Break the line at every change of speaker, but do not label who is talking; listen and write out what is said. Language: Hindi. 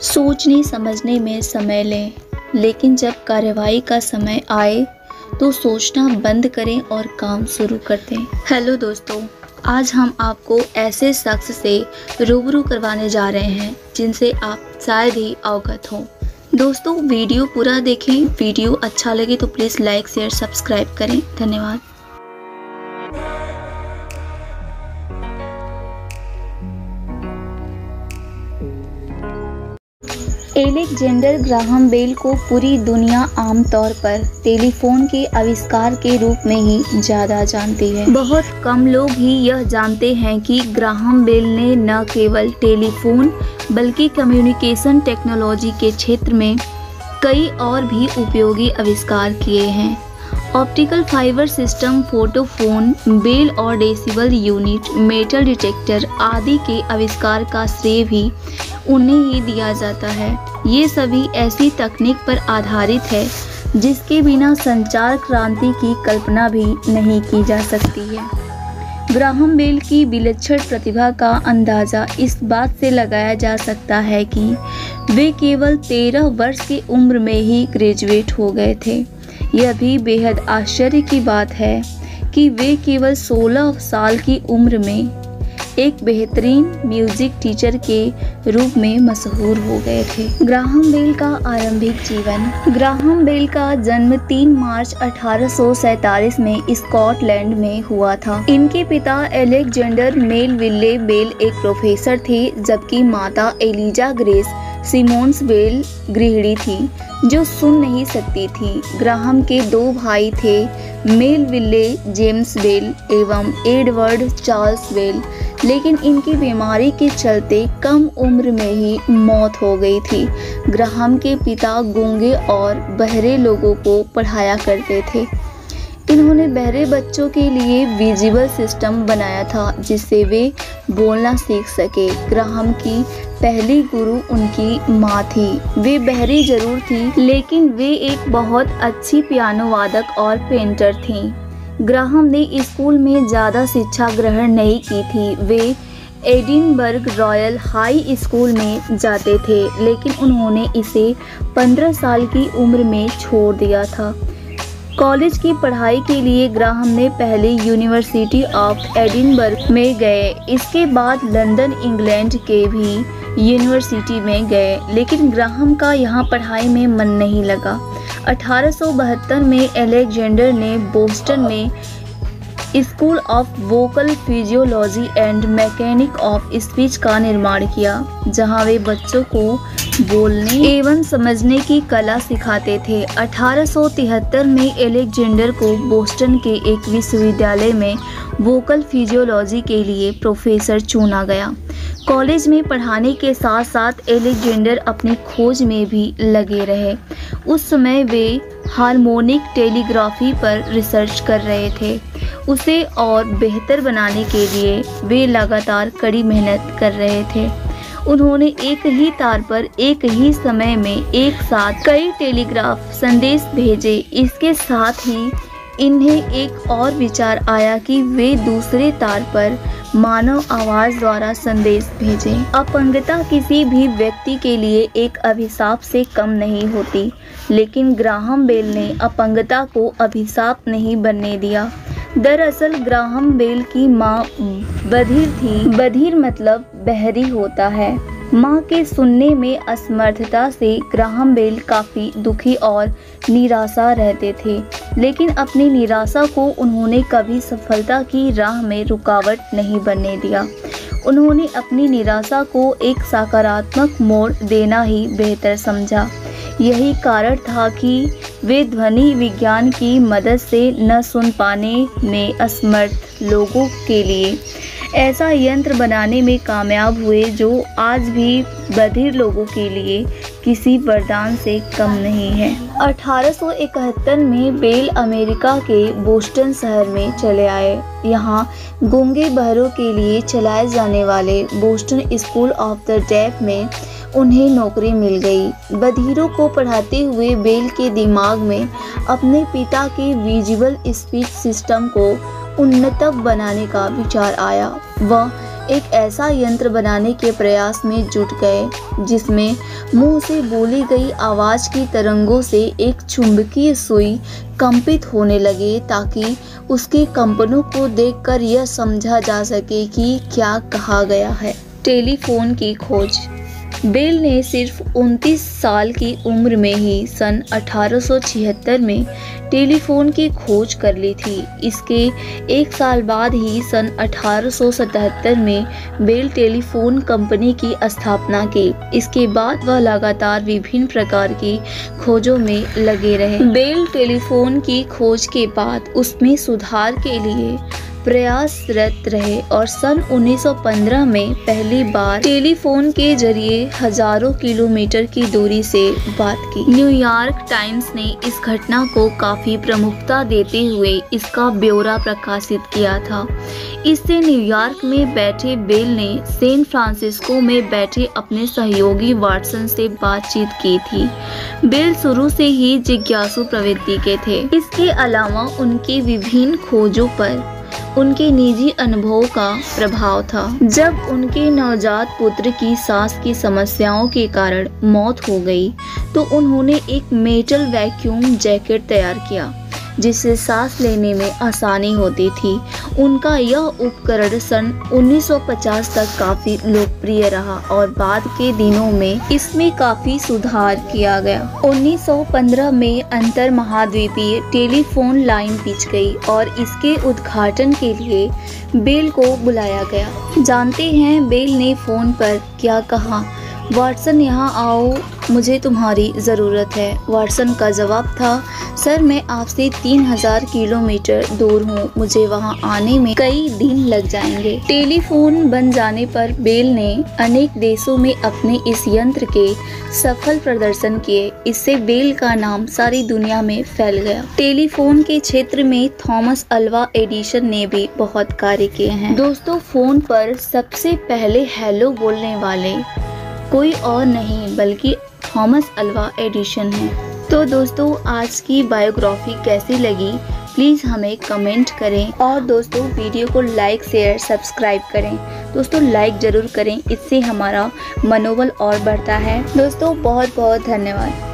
सोचने समझने में समय लें, लेकिन जब कार्रवाई का समय आए तो सोचना बंद करें और काम शुरू कर दें। हेलो दोस्तों, आज हम आपको ऐसे शख्स से रूबरू करवाने जा रहे हैं जिनसे आप शायद ही अवगत हों। दोस्तों, वीडियो पूरा देखें। वीडियो अच्छा लगे तो प्लीज़ लाइक शेयर सब्सक्राइब करें। धन्यवाद। एलेक्जेंडर ग्राहम बेल को पूरी दुनिया आमतौर पर टेलीफोन के आविष्कार के रूप में ही ज़्यादा जानती है। बहुत कम लोग ही यह जानते हैं कि ग्राहम बेल ने न केवल टेलीफोन बल्कि कम्युनिकेशन टेक्नोलॉजी के क्षेत्र में कई और भी उपयोगी आविष्कार किए हैं। Optical fibre system, photophone, Bell और डेसिबल यूनिट, मेटल डिटेक्टर आदि के आविष्कार का श्रेय भी उन्हें ही दिया जाता है। ये सभी ऐसी तकनीक पर आधारित है जिसके बिना संचार क्रांति की कल्पना भी नहीं की जा सकती है। ग्राहम बेल की विलक्षण प्रतिभा का अंदाज़ा इस बात से लगाया जा सकता है कि वे केवल 13 वर्ष की उम्र में ही ग्रेजुएट हो गए थे। यह भी बेहद आश्चर्य की बात है कि वे केवल 16 साल की उम्र में एक बेहतरीन म्यूजिक टीचर के रूप में मशहूर हो गए थे। ग्राहम बेल का आरंभिक जीवन। ग्राहम बेल का जन्म 3 मार्च 1847 में स्कॉटलैंड में हुआ था। इनके पिता एलेक्जेंडर मेलविले बेल एक प्रोफेसर थे, जबकि माता एलिजा ग्रेस सिमोन्स बेल गृहिणी थी जो सुन नहीं सकती थी। ग्राहम के 2 भाई थे, मेलविले जेम्स बेल एवं एडवर्ड चार्ल्स बेल, लेकिन इनकी बीमारी के चलते कम उम्र में ही मौत हो गई थी। ग्राहम के पिता गूंगे और बहरे लोगों को पढ़ाया करते थे। इन्होंने बहरे बच्चों के लिए विजिबल सिस्टम बनाया था जिससे वे बोलना सीख सके। ग्राहम की पहली गुरु उनकी माँ थी। वे बहरी जरूर थी, लेकिन वे एक बहुत अच्छी पियानो वादक और पेंटर थीं। ग्राहम ने स्कूल में ज़्यादा शिक्षा ग्रहण नहीं की थी। वे एडिनबर्ग रॉयल हाई स्कूल में जाते थे, लेकिन उन्होंने इसे 15 साल की उम्र में छोड़ दिया था। कॉलेज की पढ़ाई के लिए ग्राहम ने पहले यूनिवर्सिटी ऑफ एडिनबर्ग में गए। इसके बाद लंदन इंग्लैंड के भी यूनिवर्सिटी में गए, लेकिन ग्राहम का यहाँ पढ़ाई में मन नहीं लगा। 1872 में एलेक्जेंडर ने बोस्टन में school of vocal physiology and mechanic of speech का निर्माण किया, जहां वे बच्चों को बोलने एवं समझने की कला सिखाते थे। 1873 में एलेक्जेंडर को बोस्टन के एक विश्वविद्यालय में वोकल फिजियोलॉजी के लिए प्रोफेसर चुना गया। कॉलेज में पढ़ाने के साथ साथ एलेक्जेंडर अपनी खोज में भी लगे रहे। उस समय वे हार्मोनिक टेलीग्राफी पर रिसर्च कर रहे थे। उसे और बेहतर बनाने के लिए वे लगातार कड़ी मेहनत कर रहे थे। उन्होंने एक ही तार पर एक ही समय में एक साथ कई टेलीग्राफ संदेश भेजे। इसके साथ ही इन्हें एक और विचार आया कि वे दूसरे तार पर मानव आवाज़ द्वारा संदेश भेजें। अपंगता किसी भी व्यक्ति के लिए एक अभिशाप से कम नहीं होती, लेकिन ग्राहम बेल ने अपंगता को अभिशाप नहीं बनने दिया। दरअसल ग्राहम बेल की माँ बधिर थी। बधिर मतलब बहरी होता है। माँ के सुनने में असमर्थता से ग्राहम बेल काफ़ी दुखी और निराशा रहते थे, लेकिन अपनी निराशा को उन्होंने कभी सफलता की राह में रुकावट नहीं बनने दिया। उन्होंने अपनी निराशा को एक सकारात्मक मोड़ देना ही बेहतर समझा। यही कारण था कि वे ध्वनि विज्ञान की मदद से न सुन पाने में असमर्थ लोगों के लिए ऐसा यंत्र बनाने में कामयाब हुए जो आज भी बधिर लोगों के लिए किसी वरदान से कम नहीं है। 1871 में बेल अमेरिका के बोस्टन शहर में चले आए। यहाँ गूंगे बहरों के लिए चलाए जाने वाले Boston school of the deaf में उन्हें नौकरी मिल गई। बधिरों को पढ़ाते हुए बेल के दिमाग में अपने पिता के विजिबल स्पीच सिस्टम को उन्नत बनाने का विचार आया। वह एक ऐसा यंत्र बनाने के प्रयास में जुट गए जिसमें मुंह से बोली गई आवाज की तरंगों से एक चुंबकीय सुई कंपित होने लगे, ताकि उसके कंपनों को देखकर यह समझा जा सके कि क्या कहा गया है। टेलीफोन की खोज। बेल ने सिर्फ 29 साल की उम्र में ही सन 1876 में टेलीफोन की खोज कर ली थी। इसके एक साल बाद ही सन 1877 में बेल टेलीफोन कंपनी की स्थापना की। इसके बाद वह लगातार विभिन्न प्रकार की खोजों में लगे रहे। बेल टेलीफोन की खोज के बाद उसमें सुधार के लिए प्रयासरत रहे और सन 1915 में पहली बार टेलीफोन के जरिए हजारों किलोमीटर की दूरी से बात की। न्यूयॉर्क टाइम्स ने इस घटना को काफी प्रमुखता देते हुए इसका ब्यौरा प्रकाशित किया था। इससे न्यूयॉर्क में बैठे बेल ने सैन फ्रांसिस्को में बैठे अपने सहयोगी वाटसन से बातचीत की थी। बेल शुरू से ही जिज्ञासु प्रवृत्ति के थे। इसके अलावा उनके विभिन्न खोजों पर उनके निजी अनुभवों का प्रभाव था। जब उनके नवजात पुत्र की सांस की समस्याओं के कारण मौत हो गई, तो उन्होंने एक मेटल वैक्यूम जैकेट तैयार किया जिससे सांस लेने में आसानी होती थी। उनका यह उपकरण सन 1950 तक काफी लोकप्रिय रहा और बाद के दिनों में इसमें काफी सुधार किया गया। 1915 में अंतर महाद्वीपीय टेलीफोन लाइन बिछ गई और इसके उद्घाटन के लिए बेल को बुलाया गया। जानते हैं बेल ने फोन पर क्या कहा? वाटसन, यहाँ आओ, मुझे तुम्हारी ज़रूरत है। वाटसन का जवाब था, सर मैं आपसे 3000 किलोमीटर दूर हूँ, मुझे वहाँ आने में कई दिन लग जाएंगे। टेलीफोन बन जाने पर बेल ने अनेक देशों में अपने इस यंत्र के सफल प्रदर्शन किए। इससे बेल का नाम सारी दुनिया में फैल गया। टेलीफोन के क्षेत्र में थॉमस अल्वा एडिसन ने भी बहुत कार्य किए हैं। दोस्तों, फोन पर सबसे पहले हेलो बोलने वाले कोई और नहीं बल्कि थॉमस अल्वा एडिसन है। तो दोस्तों, आज की बायोग्राफी कैसी लगी प्लीज़ हमें कमेंट करें और दोस्तों वीडियो को लाइक शेयर सब्सक्राइब करें। दोस्तों लाइक ज़रूर करें, इससे हमारा मनोबल और बढ़ता है। दोस्तों बहुत बहुत धन्यवाद।